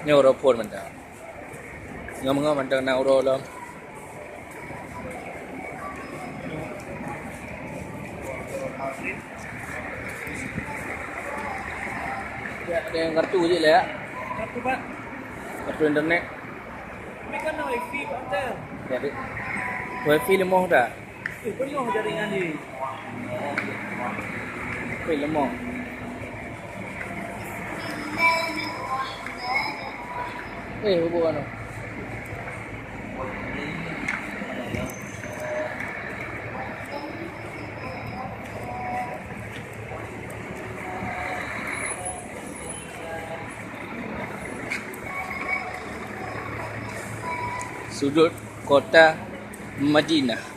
Neuropon manta. Ngam manta neuro lo. Ya, ada yang kartu je lah ya. Kartu Pak. Kartu internet. Ini kan wifi Pak Hotel. Jadi wifi lemah dah. Penuh jaringan ni. Wifi lemah. Hubungan tu. Sudut kota Madinah.